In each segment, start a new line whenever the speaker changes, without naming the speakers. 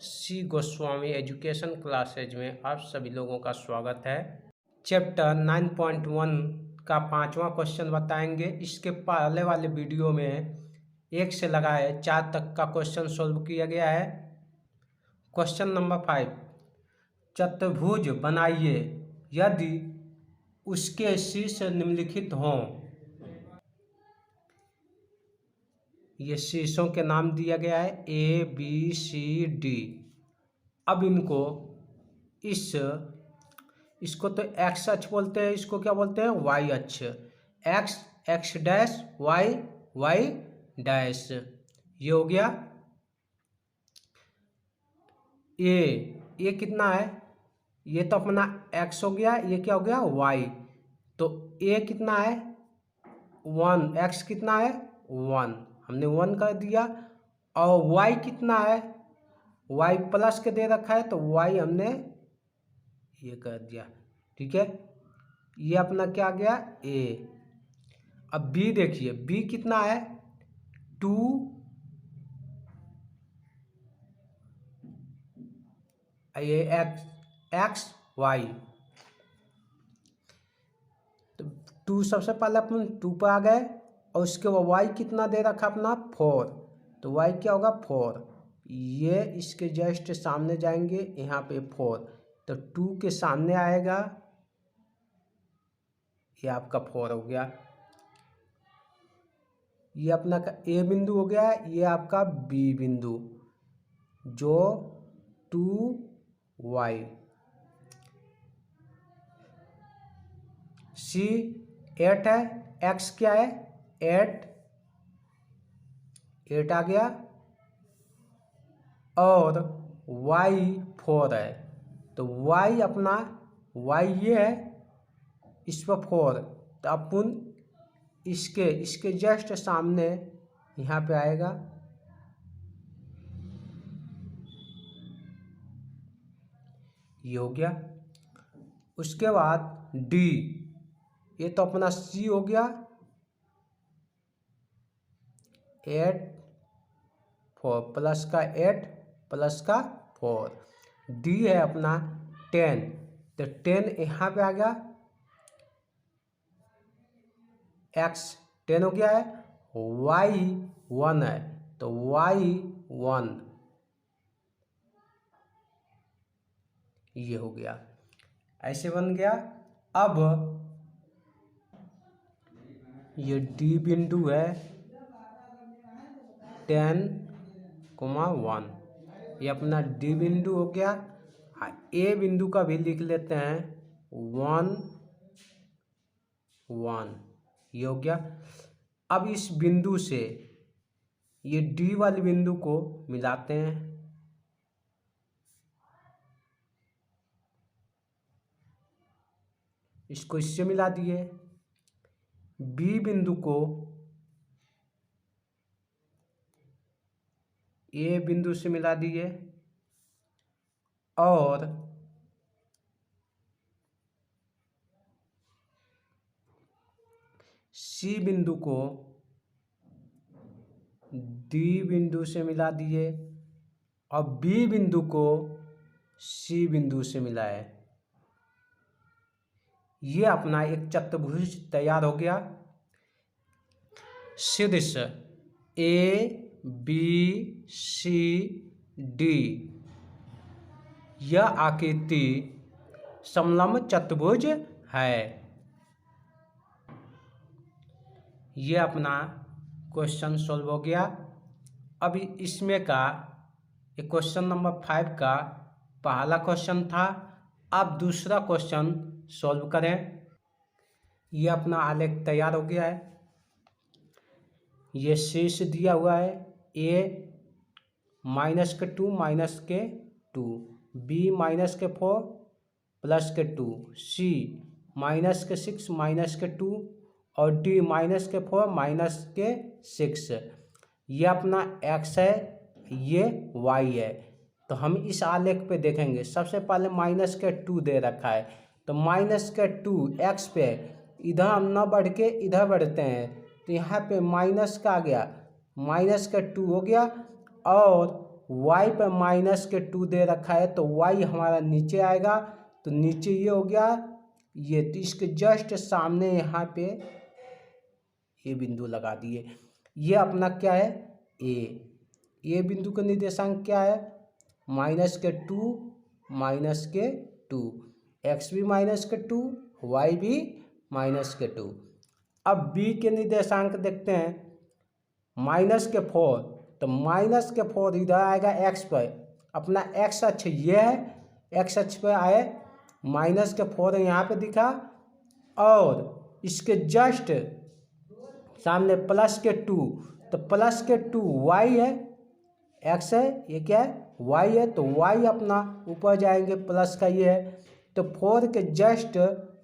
सी Goswami education classes में आप सभी लोगों का स्वागत है। चैप्टर 9.1 का 5वां क्वेश्चन बताएंगे। इसके पहले वाले वीडियो में 1 से लगाए 4 तक का क्वेश्चन सॉल्व किया गया है। क्वेश्चन नंबर 5, चतुर्भुज बनाइए यदि उसके शीर्ष निम्नलिखित हों। ये शीर्षों के नाम दिया गया है A, B, C, D। अब इनको इसको तो एक्स अक्ष बोलते हैं, इसको क्या बोलते हैं? वाई अक्ष। X x dash y y dash, ये हो गया। ये कितना है? ये तो अपना एक्स हो गया, ये क्या हो गया? वाई। तो ए कितना है? 1। एक्स कितना है? 1, हमने 1 कर दिया। और वाई कितना है? वाई प्लस के दे रखा है, तो वाई हमने ये कर दिया। ठीक है, ये अपना क्या गया? ए। अब बी देखिए, बी कितना है? 2 ये एक्स वाई। तो 2 सबसे पहले अपन 2 पर आ गए, और उसके बाद वाई कितना दे रखा अपना? 4। तो वाई क्या होगा? 4। ये इसके जस्ट सामने जाएंगे, यहाँ पे 4, तो 2 के सामने आएगा, ये आपका 4 हो गया। ये अपना का ए बिंदु हो गया, ये आपका बी बिंदु, जो 2y। सी 8 है, एक्स क्या है? 8 आ गया, और y 4 है। तो y अपना y ये है, इस पर 4, तो अपन इसके जस्ट सामने यहाँ पे आएगा, ये हो गया। उसके बाद डी, ये तो अपना सी हो गया, 8 4 प्लस का 8 प्लस का 4। डी है अपना 10, तो 10 यहाँ पे आ गया, एक्स 10 हो गया है, वाई 1 है, तो वाई 1, ये हो गया। ऐसे बन गया। अब ये डी बिंदु है 10,1, ये अपना डी बिंदु हो गया। ए बिंदु का भी लिख लेते हैं 1 1, ये हो गया। अब इस बिंदु से ये डी वाले बिंदु को मिलाते हैं, इसको इससे मिला दिए। बी बिंदु को ए बिंदु से मिला दिए, और सी बिंदु को डी बिंदु से मिला दिए, और बी बिंदु को सी बिंदु से मिलाए। ये अपना एक चतुर्भुज तैयार हो गया। शीर्ष ए बी सी डी, यह आकृति समलंब चतुर्भुज है। ये अपना क्वेश्चन सॉल्व हो गया। अभी इसमें का ये क्वेश्चन नंबर 5 का पहला क्वेश्चन था। अब दूसरा क्वेश्चन सॉल्व करें। ये अपना आलेख तैयार हो गया है। ये शीर्ष दिया हुआ है, ए -2 -2, बी -4 +2, सी -6 -2, और डी -4 -6। ये अपना एक्स है, ये वाई है। तो हम इस आलेख पे देखेंगे, सबसे पहले -2 दे रखा है, तो -2 एक्स पे इधर हम न बढ़ के इधर बढ़ते हैं, तो यहाँ पे माइनस का आ गया, -2 हो गया, और y पे -2 दे रखा है तो y हमारा नीचे आएगा, तो नीचे ये हो गया ये, तो इसके जस्ट सामने यहाँ पे ये बिंदु लगा दिए। ये अपना क्या है ए बिंदु का निर्देशांक क्या है -2 -2, x भी -2 y भी -2। अब b के निर्देशांक देखते हैं -4, तो -4 इधर आएगा x पर, अपना x अक्ष ये है, x अक्ष पर आए -4 यहाँ पे दिखा, और इसके जस्ट सामने +2, तो +2 y है, x है, ये क्या है y है, तो y अपना ऊपर जाएंगे, प्लस का ये है, तो 4 के जस्ट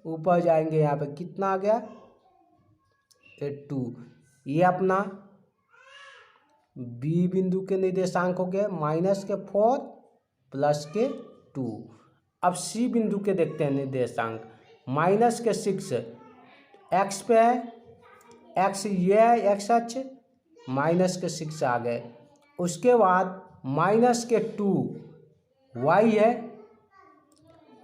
ऊपर जाएंगे, यहाँ पे कितना आ गया 2। ये अपना b बिंदु के निर्देशांक हो गए -4 +2। अब c बिंदु के देखते हैं निर्देशांक -6, x पे है, x ये है x अक्ष, -6 आ गए। उसके बाद -2 y है,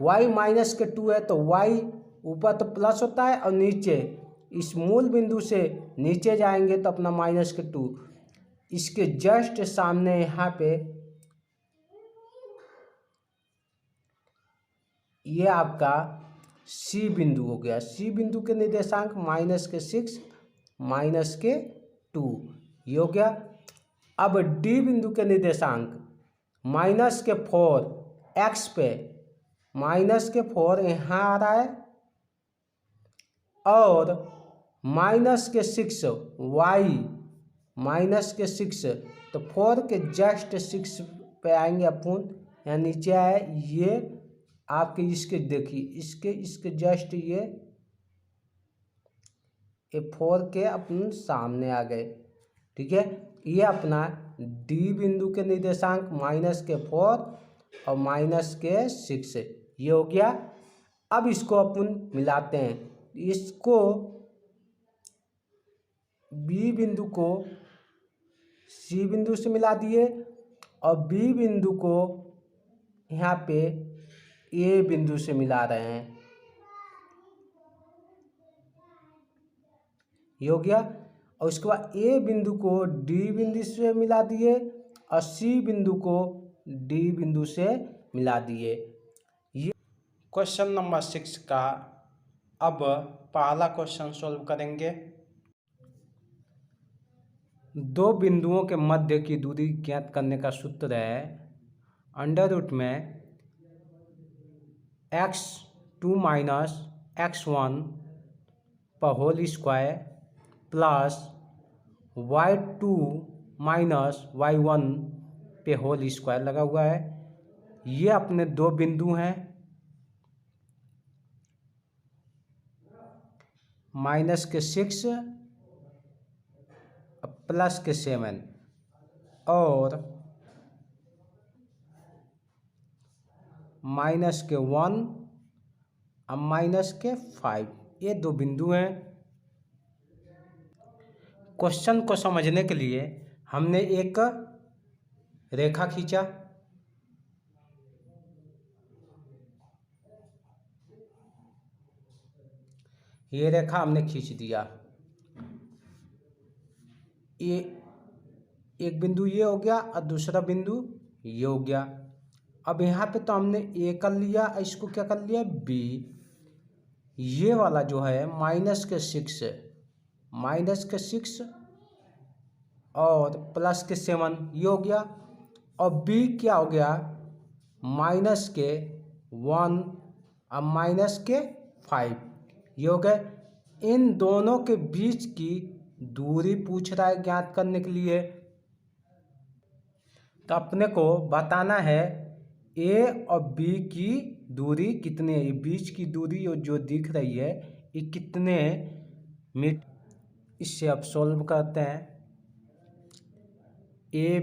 y -2 है, तो y ऊपर तो प्लस होता है और नीचे इस मूल बिंदु से नीचे जाएंगे तो अपना -2, इसके जस्ट सामने यहाँ पे ये आपका C बिंदु हो गया। C बिंदु के निर्देशांक -6 -2 ये हो गया। अब D बिंदु के निर्देशांक -4 x पे, -4 यहाँ आ रहा है, और -6 y, -6, तो 4 के जस्ट 6 पे आएंगे अपन, यहाँ नीचे आए, ये आपके इसके देखिए इसके जस्ट ये 4 के अपन सामने आ गए, ठीक है। ये अपना D बिंदु के निर्देशांक -4 और -6 ये हो गया। अब इसको अपन मिलाते हैं, इसको B बिंदु को C बिंदु से मिला दिए और B बिंदु को यहाँ पे A बिंदु से मिला रहे हैं, ये हो गया। और उसके बाद A बिंदु को D बिंदु से मिला दिए और C बिंदु को D बिंदु से मिला दिए। ये क्वेश्चन नंबर 6 का अब पहला क्वेश्चन सॉल्व करेंगे। दो बिंदुओं के मध्य की दूरी ज्ञात करने का सूत्र है अंडर में x2 - x1 पर whole square plus y2 - y1 पे होल स्क्वायर लगा हुआ है। ये अपने दो बिंदु हैं, -6 +7 और -1 और -5, ये दो बिंदु हैं। क्वेश्चन को समझने के लिए हमने एक रेखा खींचा, ये रेखा हमने खींच दिया, ये एक बिंदु ये हो गया और दूसरा बिंदु ये हो गया। अब यहाँ पे तो हमने ए कर लिया, इसको क्या कर लिया बी। ये वाला जो है -6 और +7 ये हो गया, और बी क्या हो गया -1 और -5 ये हो गए। इन दोनों के बीच की दूरी पूछ रहा है ज्ञात करने के लिए, तो अपने को बताना है ए और बी की दूरी कितनी है। बीच की दूरी जो दिख रही है ये कितने मीटर, इससे अब सॉल्व करते हैं। ए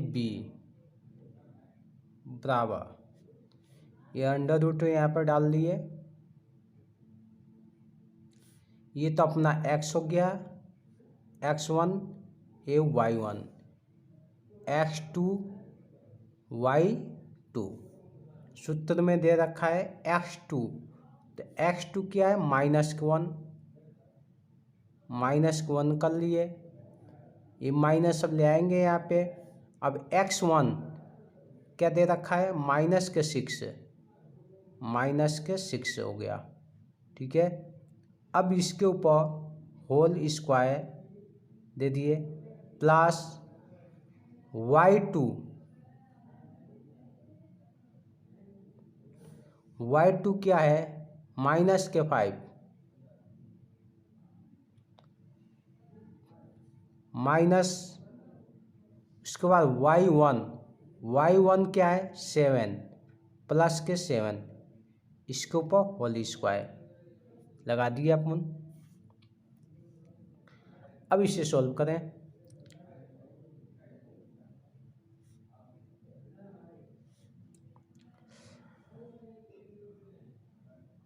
बी बराबर, ये अंडर रूट यहाँ पर डाल दिए, ये तो अपना x हो गया x1 ये y1, x2 y2। सूत्र में दे रखा है x2, तो x2 क्या है -1, -1 कर लिए, ये माइनस अब ले आएंगे यहाँ पे। अब x1 क्या दे रखा है -6, -6 हो गया, ठीक है। अब इसके ऊपर होल स्क्वायर दे दिए प्लस y2, y2 क्या है -5, माइनस उसके बाद y1 क्या है 7 प्लस के 7, इसके ऊपर होल स्क्वायर लगा दिए अपन। अब इसे सॉल्व करें,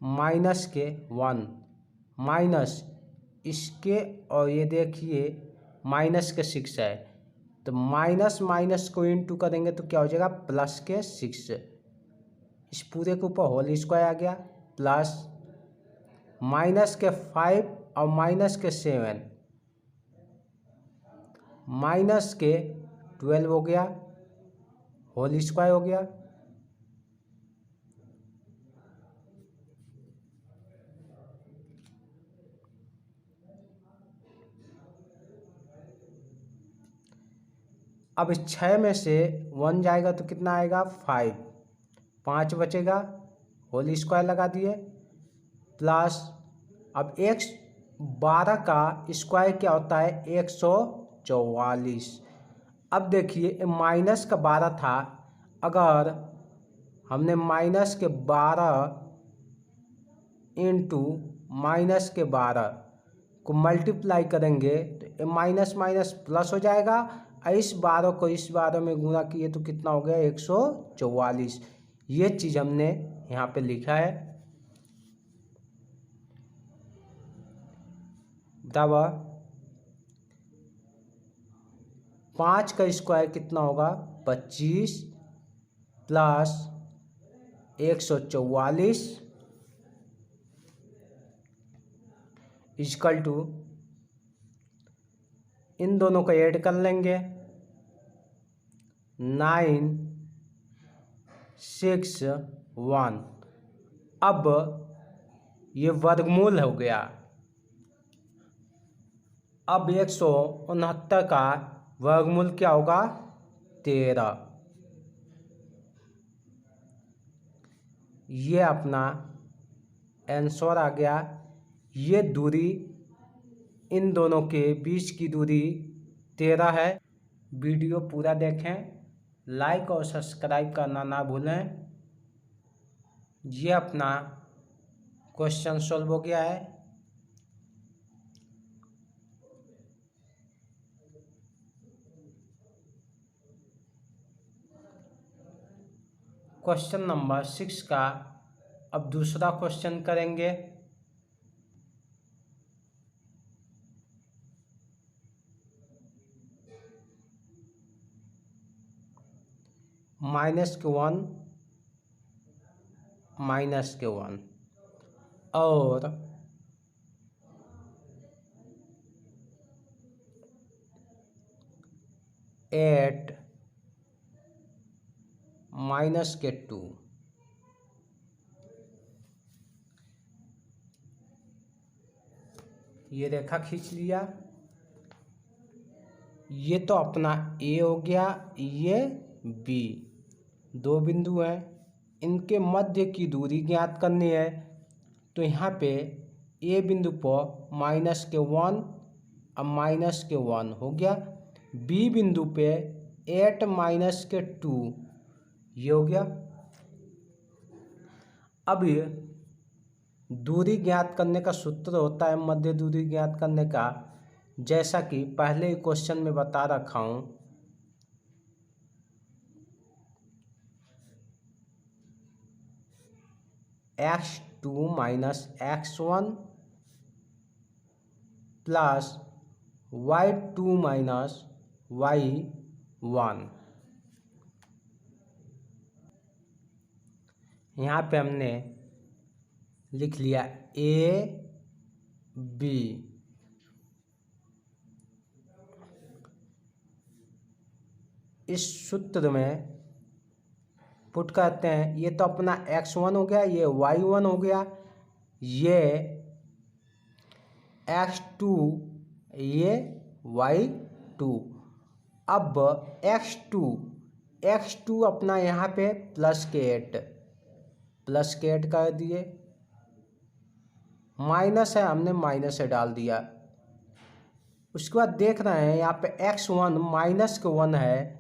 -1 माइनस इसके, और ये देखिए -6 है, तो माइनस को इंटू करेंगे तो क्या हो जाएगा +6। इस पूरे के ऊपर होल स्क्वायर आ गया प्लस -5 और -7 -12 हो गया, होल स्क्वायर हो गया। अब 6 में से 1 जाएगा तो कितना आएगा 5, 5 बचेगा, होल स्क्वायर लगा दिए प्लस। अब 12 का स्क्वायर क्या होता है 144। अब देखिए माइनस का 12 था, अगर हमने -12 इंटू -12 को मल्टीप्लाई करेंगे तो माइनस माइनस प्लस हो जाएगा, और इस 12 को इस 12 में गुणा किए तो कितना हो गया 144। ये चीज़ हमने यहाँ पे लिखा है। बराबर 5 का स्क्वायर कितना होगा 25 प्लस 144 इक्वल टू, इन दोनों को ऐड कर लेंगे 961। अब ये वर्गमूल हो गया। अब 169 का वर्गमूल क्या होगा 13। ये अपना आंसर आ गया। ये दूरी, इन दोनों के बीच की दूरी 13 है। वीडियो पूरा देखें, लाइक और सब्सक्राइब करना ना भूलें। ये अपना क्वेश्चन सॉल्व हो गया है। क्वेश्चन नंबर 6 का अब दूसरा क्वेश्चन करेंगे। -1 और 8 -2। ये रेखा खींच लिया। ये तो अपना ए हो गया, ये बी, दो बिंदु हैं, इनके मध्य की दूरी ज्ञात करनी है। तो यहाँ पे ए बिंदु पर -1 और -1 हो गया, बी बिंदु पे 8 -2 ये हो गया। अब ये दूरी ज्ञात करने का सूत्र होता है मध्य दूरी ज्ञात करने का, जैसा कि पहले क्वेश्चन में बता रखा हूँ। x2 - x1 plus y2 - y1। यहाँ पे हमने लिख लिया a b। इस सूत्र में पुट करते हैं। ये तो अपना x1 हो गया, ये y1 हो गया, ये x2, ये y2। अब x2 अपना यहाँ पे +8 कर दिए, माइनस है, हमने माइनस से डाल दिया। उसके बाद देख रहे हैं यहाँ पे x1 -1 है,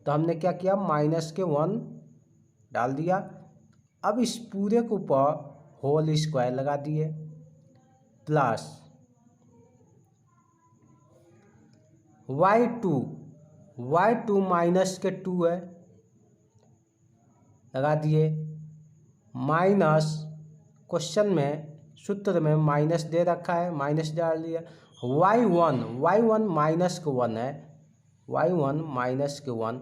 तो हमने क्या किया, -1 डाल दिया। अब इस पूरे के ऊपर होल स्क्वायर लगा दिए, प्लस y2 -2 है, लगा दिए, माइनस, क्वेश्चन में सूत्र में माइनस दे रखा है, माइनस डाल दिया। y1 -1 है, y1 -1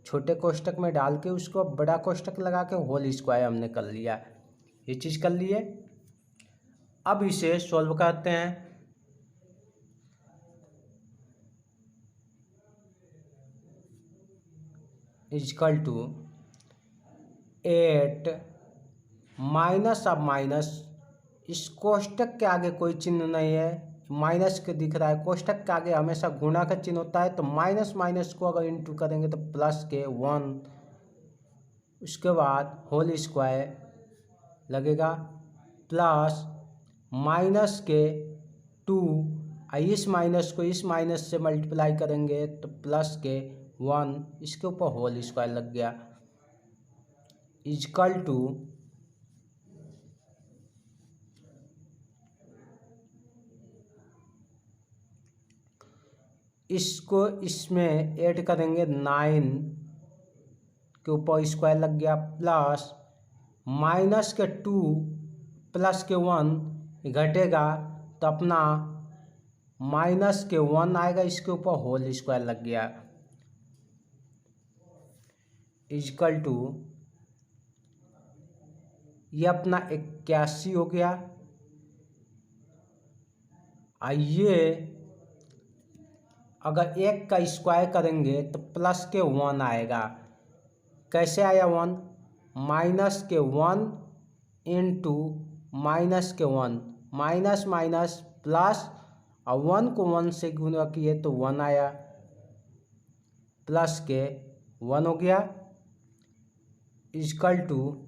छोटे कोष्टक में डाल के उसको बड़ा कोष्टक लगा के होल स्क्वायर हमने कर लिया। ये चीज़ कर लिए। अब इसे सॉल्व करते हैं। इक्वल टू 8 माइनस, अब माइनस, इस कोष्टक के आगे कोई चिन्ह नहीं है, माइनस के दिख रहा है। कोष्टक के आगे हमेशा गुणा का चिन्ह होता है, तो माइनस माइनस को अगर इंटू करेंगे तो प्लस के 1, उसके बाद होल स्क्वायर लगेगा, प्लस माइनस के 2, इस माइनस को इस माइनस से मल्टीप्लाई करेंगे तो प्लस के 1, इसके ऊपर होल स्क्वायर लग गया, इक्वल टू इसको इसमें ऐड करेंगे, 9 के ऊपर स्क्वायर लग गया, प्लस माइनस के 2 प्लस के 1 घटेगा तो अपना माइनस के 1 आएगा, इसके ऊपर होल स्क्वायर लग गया, इक्वल टू ये अपना 81 हो गया। आइए अगर 1 का स्क्वायर करेंगे तो प्लस के 1 आएगा। कैसे आया 1? माइनस के 1 इंटू माइनस के 1, माइनस माइनस प्लस, और 1 को 1 से गुणा किए तो 1 आया, प्लस के 1 हो गया, इक्वल टू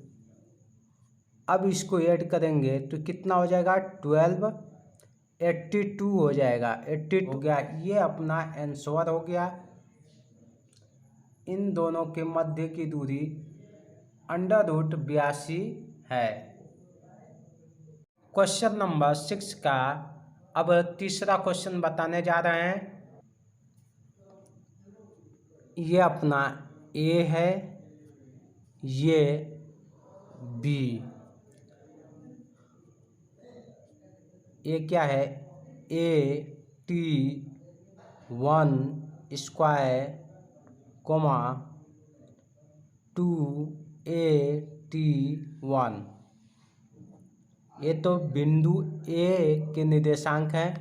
अब इसको ऐड करेंगे तो कितना हो जाएगा, 12, 82 हो जाएगा, 82 हो गया। ये अपना आंसर हो गया। इन दोनों के मध्य की दूरी √82 है। क्वेश्चन नंबर 6 का अब तीसरा क्वेश्चन बताने जा रहे हैं। ये अपना A है, ये B, ये क्या है, AT1 स्क्वायर, 2AT1। ये तो बिंदु A के निर्देशांक हैं।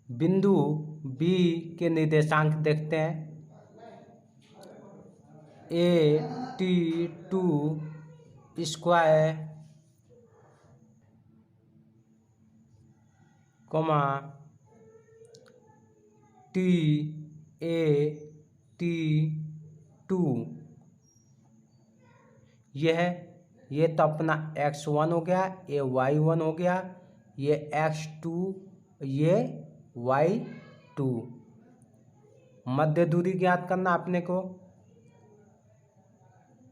बिंदु B के निर्देशांक देखते हैं। AT2 स्क्वायर, TAT2, ये तो अपना x1 हो गया, ये y1 हो गया, ये x2, ये y2। मध्य दूरी ज्ञात करना अपने को,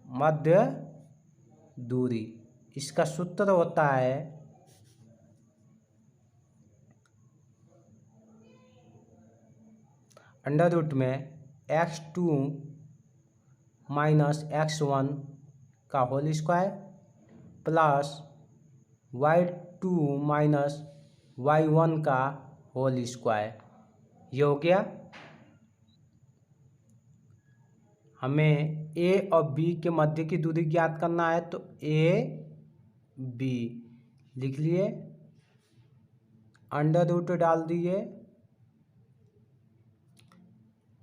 मध्य दूरी, इसका सूत्र होता है अंडर रूट में x2 माइनस x1 का whole square plus y2 minus y1 का होल स्क्वायर। ये हो गया। हमें ए और बी के मध्य की दूरी ज्ञात करना है, तो ए बी लिख लिए, अंडर रूट डाल दिए।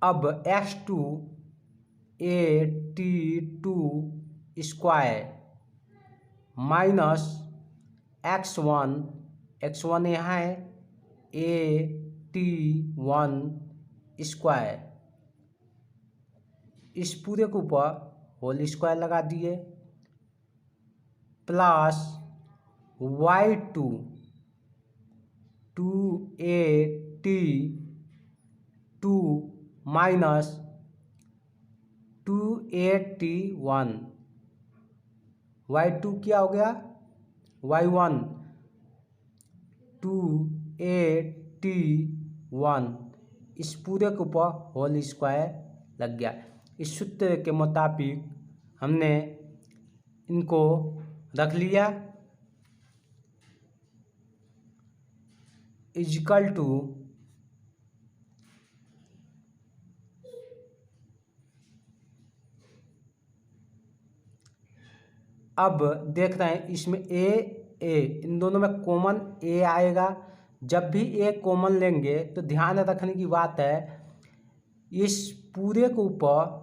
अब x2 a t two square minus x1 यहाँ है ए टी वन स्क्वायर, इस पूरे के ऊपर होल स्क्वायर लगा दिए, plus y2 2a t 2 minus 2a t1, y2 क्या हो गया y1 2a t1, इस पूरे के ऊपर होल स्क्वायर लग गया। इस सूत्र के मुताबिक हमने इनको रख लिया, इक्वल टू अब देख रहे हैं इसमें ए इन दोनों में कॉमन ए आएगा। जब भी ए कॉमन लेंगे तो ध्यान रखने की बात है, इस पूरे के ऊपर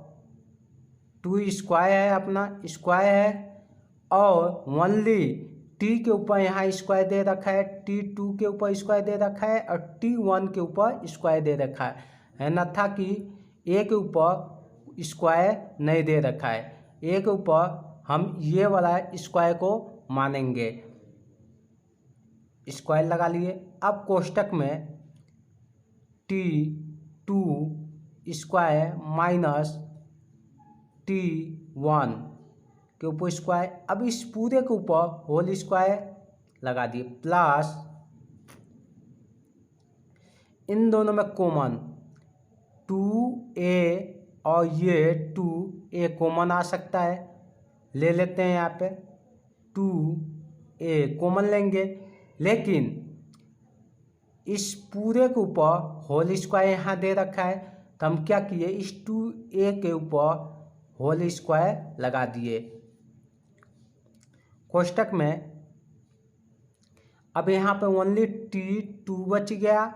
2 स्क्वायर है, अपना स्क्वायर है, और ओनली टी के ऊपर यहाँ स्क्वायर दे रखा है, T2 के ऊपर स्क्वायर दे रखा है, और T1 के ऊपर स्क्वायर दे रखा है ना, था कि ए के ऊपर स्क्वायर नहीं दे रखा है। ए के ऊपर हम ये वाला स्क्वायर को मानेंगे, स्क्वायर लगा लिए। अब कोष्टक में T2 स्क्वायर माइनस T1 के ऊपर स्क्वायर, अब इस पूरे के ऊपर होल स्क्वायर लगा दिए, प्लस इन दोनों में कॉमन 2a और ये 2a कॉमन आ सकता है, ले लेते हैं यहाँ पे 2a कॉमन लेंगे, लेकिन इस पूरे के ऊपर होल स्क्वायर यहाँ दे रखा है, तो हम क्या किए, इस 2a के ऊपर होल स्क्वायर लगा दिए कोष्टक में। अब यहाँ पे ओनली T2 बच गया,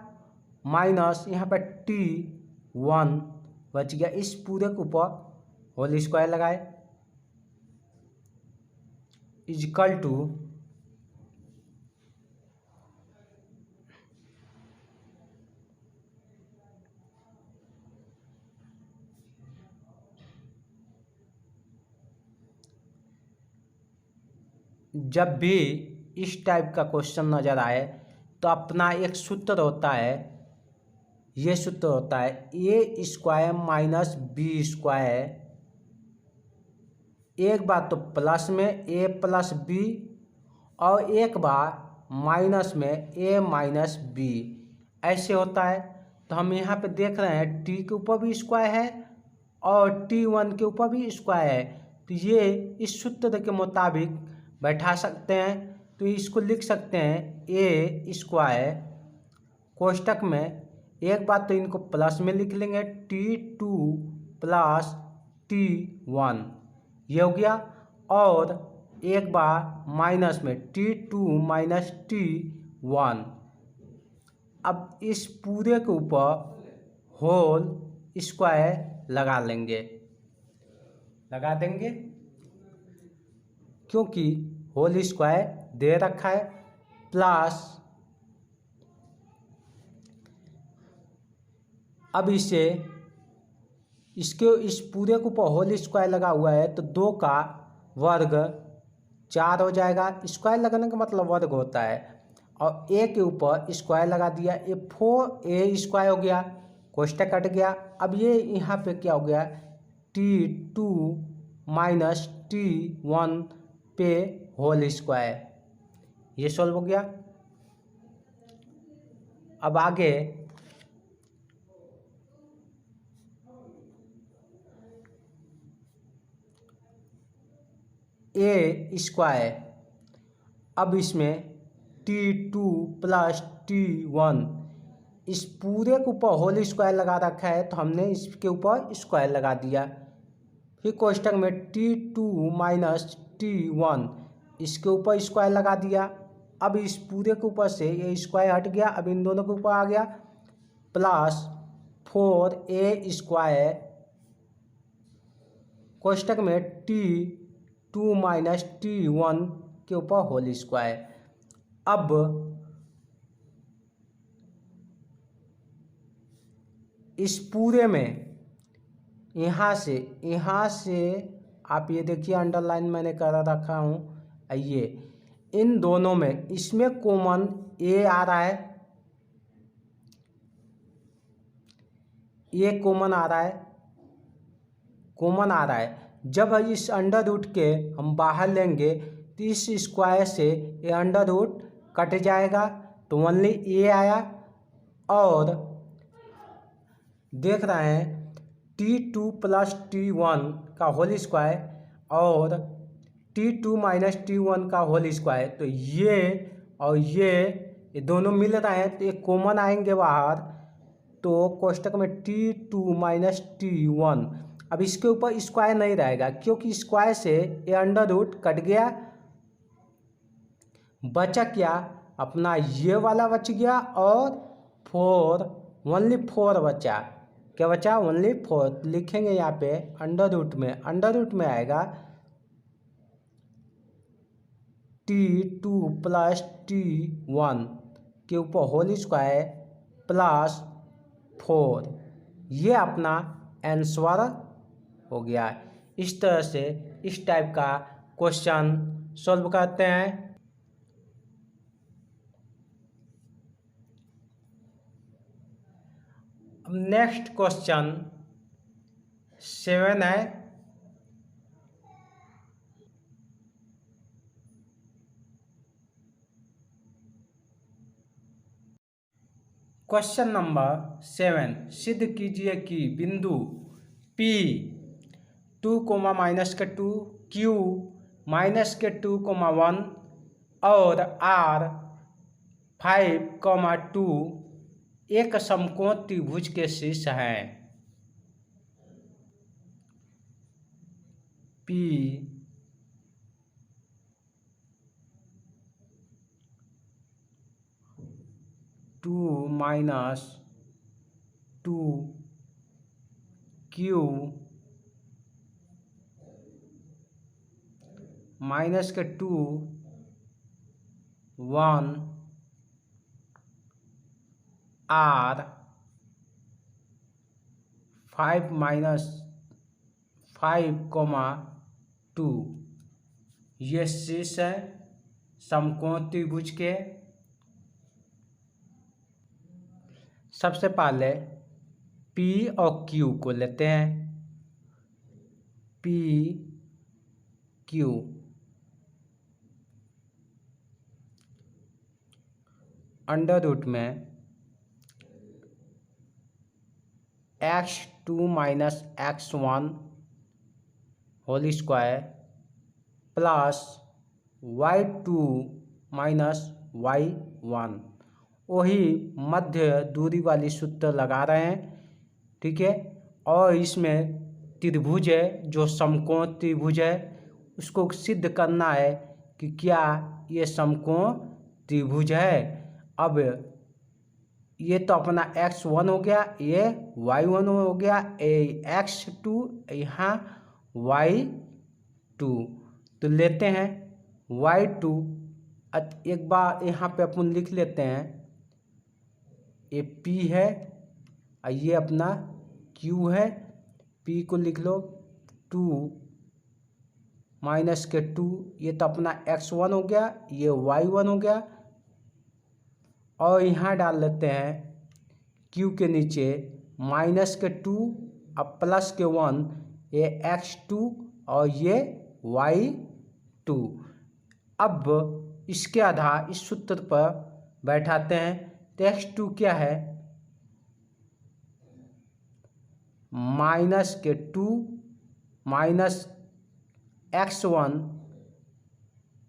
माइनस यहाँ पे T1 बच गया, इस पूरे के ऊपर होल स्क्वायर लगाए, इक्वल टू जब भी इस टाइप का क्वेश्चन नज़र आए तो अपना एक सूत्र होता है, ये सूत्र होता है ए स्क्वायर माइनस बी स्क्वायर, एक बार तो प्लस में ए प्लस बी और एक बार माइनस में ए माइनस बी, ऐसे होता है। तो हम यहाँ पे देख रहे हैं टी के ऊपर भी स्क्वायर है और T1 के ऊपर भी स्क्वायर है, तो ये इस सूत्र के मुताबिक बैठा सकते हैं। तो इसको लिख सकते हैं ए स्क्वायर कोष्टक में, एक बात तो इनको प्लस में लिख लेंगे T2 प्लस T1, ये हो गया, और एक बार माइनस में T2 माइनस T1। अब इस पूरे के ऊपर होल स्क्वायर लगा लेंगे, लगा देंगे, क्योंकि होल स्क्वायर दे रखा है, प्लस अब इसे इसके इस पूरे के ऊपर होल स्क्वायर लगा हुआ है, तो 2 का वर्ग 4 हो जाएगा, स्क्वायर लगाने का मतलब वर्ग होता है, और ए के ऊपर स्क्वायर लगा दिया, ये 4a स्क्वायर हो गया, कोष्टक कट गया। अब ये यहाँ पे क्या हो गया, T2 माइनस T1 पे होल स्क्वायर, ये सॉल्व हो गया। अब आगे ए स्क्वायर, अब इसमें T2 प्लस T1, इस पूरे के ऊपर होल स्क्वायर लगा रखा है, तो हमने इसके ऊपर स्क्वायर लगा दिया, फिर कोष्टक में T2 माइनस T1 इसके ऊपर स्क्वायर लगा दिया। अब इस पूरे के ऊपर से ये स्क्वायर हट गया, अब इन दोनों के ऊपर आ गया, प्लस 4a² कोष्टक में T2 माइनस T1 के ऊपर होल स्क्वायर। अब इस पूरे में यहाँ से आप ये देखिए अंडरलाइन मैंने कर रखा हूँ, ये इन दोनों में इसमें कॉमन a आ रहा है, ये कॉमन आ रहा है। जब इस अंडर रूट के हम बाहर लेंगे तो इस स्क्वायर से ये अंडर रूट कट जाएगा, तो ओनली a आया। और देख रहे हैं T2 प्लस T1 का होल स्क्वायर और T2 माइनस T1 का होल स्क्वायर, तो ये और ये दोनों मिल रहे हैं, तो ये कॉमन आएंगे बाहर, तो कोष्टक में T2 माइनस T1। अब इसके ऊपर स्क्वायर नहीं रहेगा क्योंकि स्क्वायर से ये अंडर रूट कट गया, बचा क्या अपना ये वाला बच गया और 4 ओनली 4 बचा। क्या बचा? ओनली 4 लिखेंगे यहाँ पे अंडर रूट में आएगा T2 प्लस T1 के ऊपर होल स्क्वायर प्लस 4, ये अपना आंसर हो गया। इस तरह से इस टाइप का क्वेश्चन सॉल्व करते हैं। अब नेक्स्ट क्वेश्चन 7 है। क्वेश्चन नंबर 7, सिद्ध कीजिए कि बिंदु P 2, -2, Q -2, 1 और R 5, 2 एक समकोण त्रिभुज के शीर्ष हैं। P 2 -2 Q -2 1 R 5, 2 ये शीर्ष है समकोण त्रिभुज के। सबसे पहले P और Q को लेते हैं। P Q अंडर रूट में x2 minus x1 whole square plus y2 minus y1, वही मध्य दूरी वाली सूत्र लगा रहे हैं, ठीक है। और इसमें त्रिभुज है, जो समकोण त्रिभुज है, उसको सिद्ध करना है कि क्या ये समकोण त्रिभुज है। अब ये तो अपना x1 हो गया, ये y1 हो गया, x2 यहाँ y2, तो लेते हैं y2। एक बार यहाँ पे अपन लिख लेते हैं, ये P है और ये अपना Q है। P को लिख लो 2 -2, ये तो अपना x1 हो गया, ये y1 हो गया। और यहाँ डाल लेते हैं Q के नीचे -2 और +1, ये x2 और ये y2। अब इसके आधार इस सूत्र पर बैठाते हैं, तो x2 क्या है? -2 -x1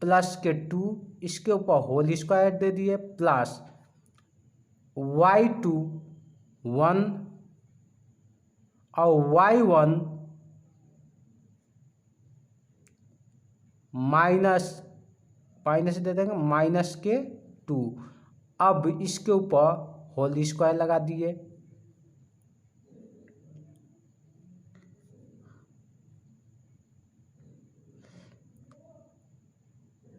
+2, इसके ऊपर होल स्क्वायर दे दिए, प्लस y2 1 और y1 माइनस माइनस दे देंगे माइनस के 2। अब इसके ऊपर होल स्क्वायर लगा दिए,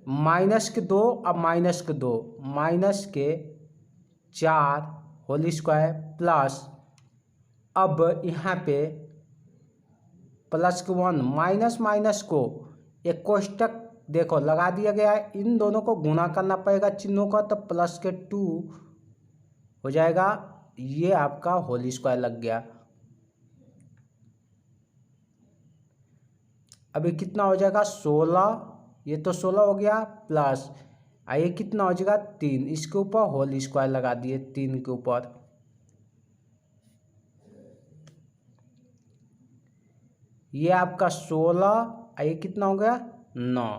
माइनस के 2, अब माइनस के 2, माइनस के 4 होल स्क्वायर प्लस, अब यहाँ पे प्लस के 1, माइनस माइनस को एक कोष्टक देखो लगा दिया गया है, इन दोनों को गुणा करना पड़ेगा चिन्हों का, तो प्लस के 2 हो जाएगा, ये आपका होल स्क्वायर लग गया। अभी कितना हो जाएगा 16, ये तो 16 हो गया प्लस ये कितना हो जाएगा 3, इसके ऊपर होल स्क्वायर लगा दिए 3 के ऊपर, ये आपका 16, ये कितना हो गया 9,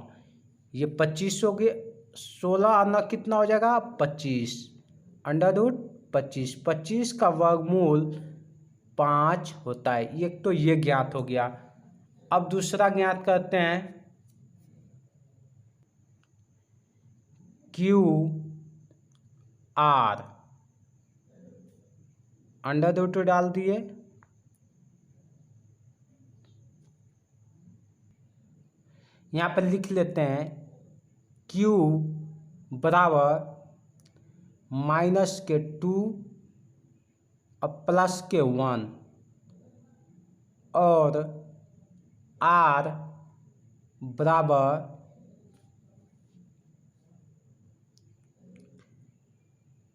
ये 25 हो गया, 16 और 9 कितना हो जाएगा 25, √25, 25 का वर्गमूल 5 होता है। एक तो ये ज्ञात हो गया। अब दूसरा ज्ञात करते हैं, क्यू आर, √2 डाल दिए, यहाँ पर लिख लेते हैं Q बराबर माइनस के 2 और प्लस के 1 और R बराबर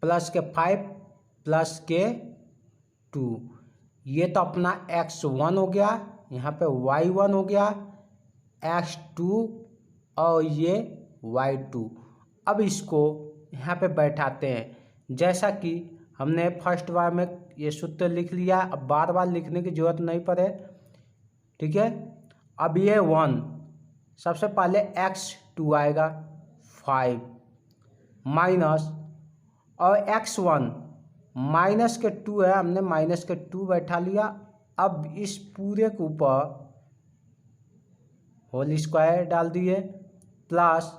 प्लस के 5 प्लस के 2। ये तो अपना x1 हो गया, यहाँ पे y1 हो गया, x2 और ये y2। अब इसको यहाँ पे बैठाते हैं, जैसा कि हमने फर्स्ट बार में ये सूत्र लिख लिया, अब बार बार लिखने की जरूरत नहीं पड़े, ठीक है। अब ये 1, सबसे पहले x2 आएगा 5 माइनस, और x1 माइनस के 2 है, हमने माइनस के 2 बैठा लिया। अब इस पूरे के ऊपर होल स्क्वायर डाल दिए प्लस,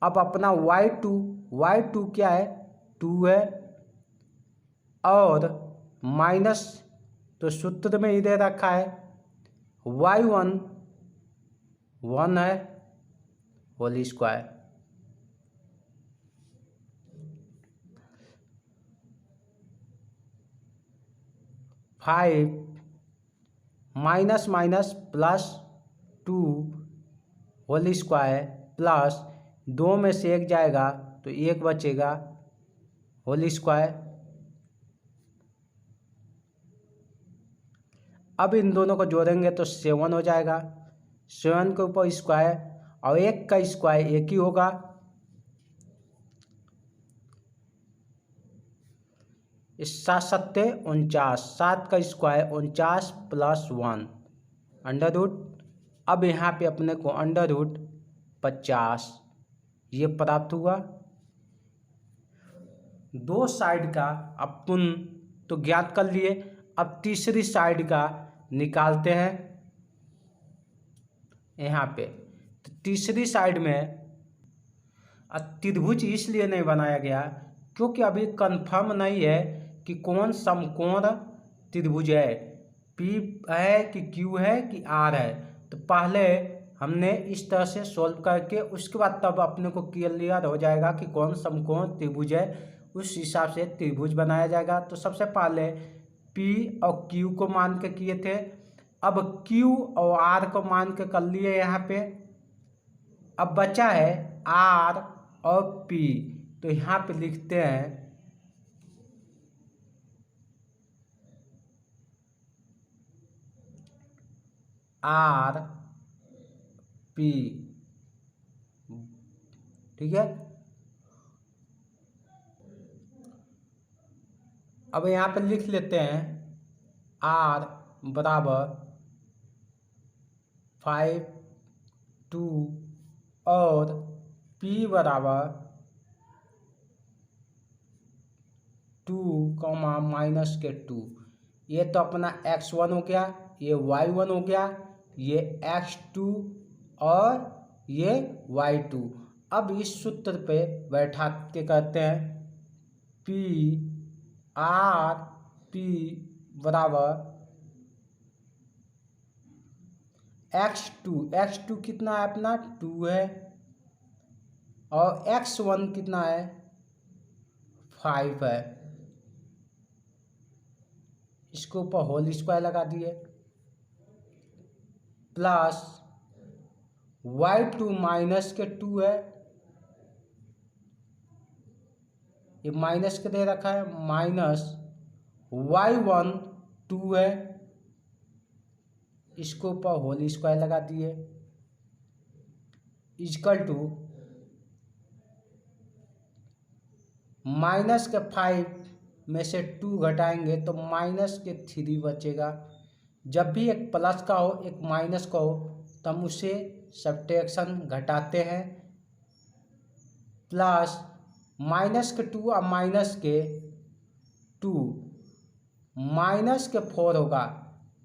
अब अपना y2 क्या है 2 है, और माइनस तो सूत्र में ही दे रखा है, y1 1 है whole square, five minus minus plus 2 whole square plus 2 में से 1 जाएगा तो 1 बचेगा होल स्क्वायर। अब इन दोनों को जोड़ेंगे तो 7 हो जाएगा, 7 के ऊपर स्क्वायर, और 1 का स्क्वायर 1 ही होगा, इस 7 सत्ते 49, 7 का स्क्वायर 49 प्लस 1 √ अब यहाँ पे अपने को √50 ये प्राप्त हुआ। दो साइड का अपन तो ज्ञात कर लिए, अब तीसरी साइड का निकालते हैं। यहाँ पे तो तीसरी साइड में त्रिभुज इसलिए नहीं बनाया गया क्योंकि अभी कंफर्म नहीं है कि कौन समकोण त्रिभुज है, P है कि Q है कि R है। तो पहले हमने इस तरह से सोल्व करके उसके बाद तब अपने को क्लियर हो जाएगा कि कौन समकोण त्रिभुज है, उस हिसाब से त्रिभुज बनाया जाएगा। तो सबसे पहले P और Q को मान के किए थे, अब Q और R को मान के कर लिए यहाँ पे। अब बचा है R और P, तो यहाँ पे लिखते हैं R P, ठीक है। अब यहाँ पे लिख लेते हैं R बराबर 5 2 और P बराबर 2 माइनस के 2। ये तो अपना x1 हो गया, ये y1 हो गया, ये x2 और ये y2। अब इस सूत्र पे बैठा के कहते हैं पी आर पी बराबर x2 कितना है अपना 2 है, और x1 कितना है 5 है। इसके ऊपर होल स्क्वायर लगा दिए, प्लस y2 माइनस के 2 है, ये माइनस के दे रखा है, माइनस y1 2 है, इसके ऊपर होल स्क्वायर लगा दिए, इक्वल टू माइनस के 5 में से 2 घटाएंगे तो माइनस के 3 बचेगा। जब भी एक प्लस का हो एक माइनस का हो तो हम उसे सब्ट्रैक्शन घटाते हैं, प्लस माइनस के 2 और माइनस के 2, माइनस के 4 होगा,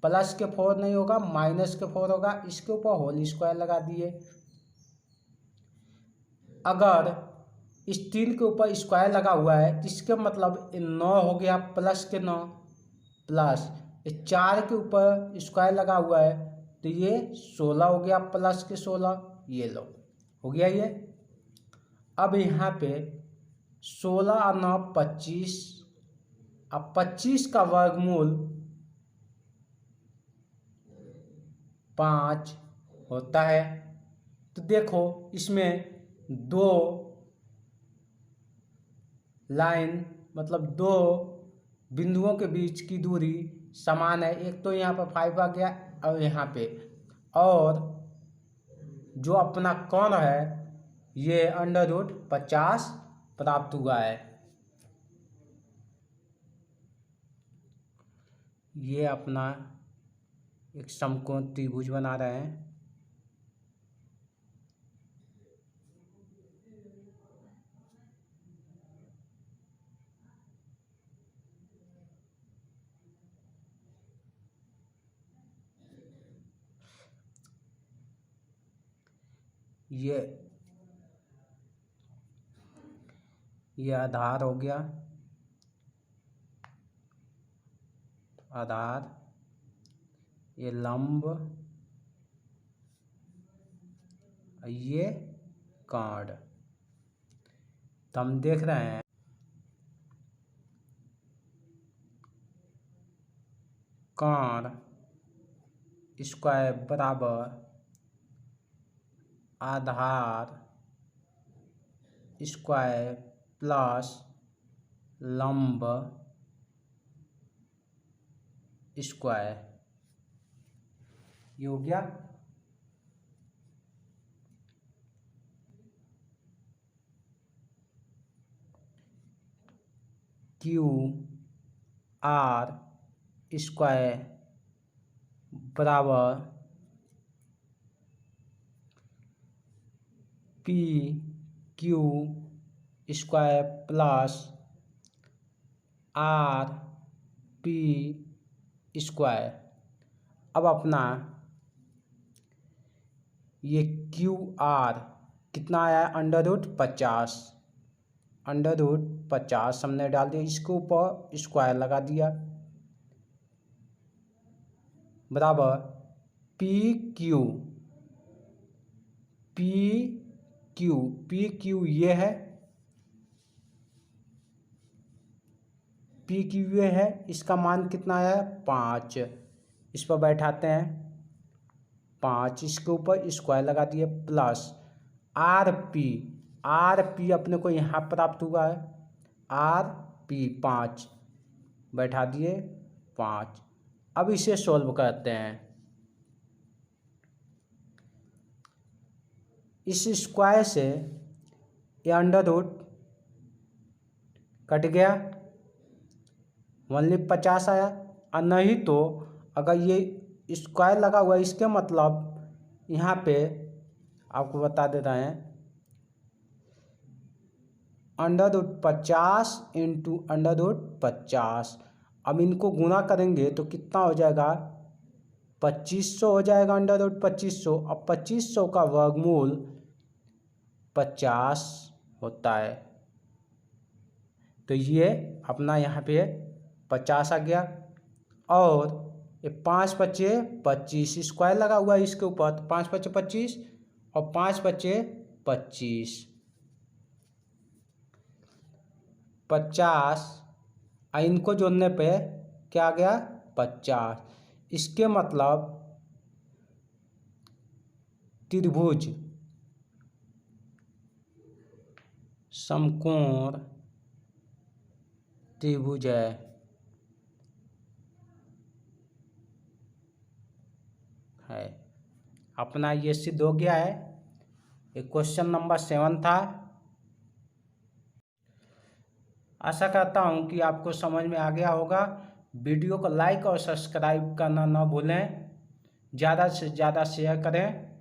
प्लस के 4 नहीं होगा, माइनस के 4 होगा। इसके ऊपर होल स्क्वायर लगा दिए। अगर इस 3 के ऊपर स्क्वायर लगा हुआ है जिसके मतलब 9 हो गया, प्लस के 9, प्लस 4 के ऊपर स्क्वायर लगा हुआ है तो ये 16 हो गया, प्लस के 16, ये लो हो गया ये। अब यहाँ पे 16 और 9 25, अब 25 का वर्गमूल 5 होता है। तो देखो इसमें 2 लाइन मतलब 2 बिंदुओं के बीच की दूरी समान है। एक तो यहाँ पर 5 आ गया और यहाँ पे, और जो अपना कोण है ये √50 प्राप्त हुआ है। ये अपना एक समकोण त्रिभुज बना रहे हैं। ये आधार हो गया, आधार, ये लंब, ये कोण। तो हम देख रहे हैं कोण स्क्वायर बराबर आधार स्क्वायर प्लस लंब स्क्वायर, ये हो गया। क्यू आर स्क्वायर बराबर P Q square plus R P square. अब अपना ये क्यू आर कितना आया √50, √50 हमने डाल दिया, इसके ऊपर स्क्वायर लगा दिया, बराबर पी क्यू ये है, पी क्यू ये है, इसका मान कितना है 5, इस पर बैठाते हैं 5, इसके ऊपर स्क्वायर लगा दिए, प्लस आर पी अपने को यहाँ प्राप्त हुआ है, आर पी 5 बैठा दिए 5। अब इसे सॉल्व करते हैं। इस स्क्वायर से ये √ कट गया, ओनली 50 आया। और नहीं तो अगर ये स्क्वायर लगा हुआ है इसके मतलब यहाँ पे आपको बता देता है √50 × √50। अब इनको गुणा करेंगे तो कितना हो जाएगा 2500 हो जाएगा अंडर रूट 2500। अब 2500 का वर्गमूल 50 होता है, तो ये अपना यहाँ पे 50 आ गया। और ये 5 बचे 25, स्क्वायर लगा हुआ है इसके ऊपर, तो 5 बचे 25 और 5 बचे 25, 50, इनको जोड़ने पे क्या आ गया 50। इसके मतलब त्रिभुज समकोण त्रिभुज है अपना, ये सिद्ध हो गया है। ये क्वेश्चन नंबर 7 था। आशा करता हूँ कि आपको समझ में आ गया होगा। वीडियो को लाइक और सब्सक्राइब करना ना भूलें, ज़्यादा से ज़्यादा शेयर करें।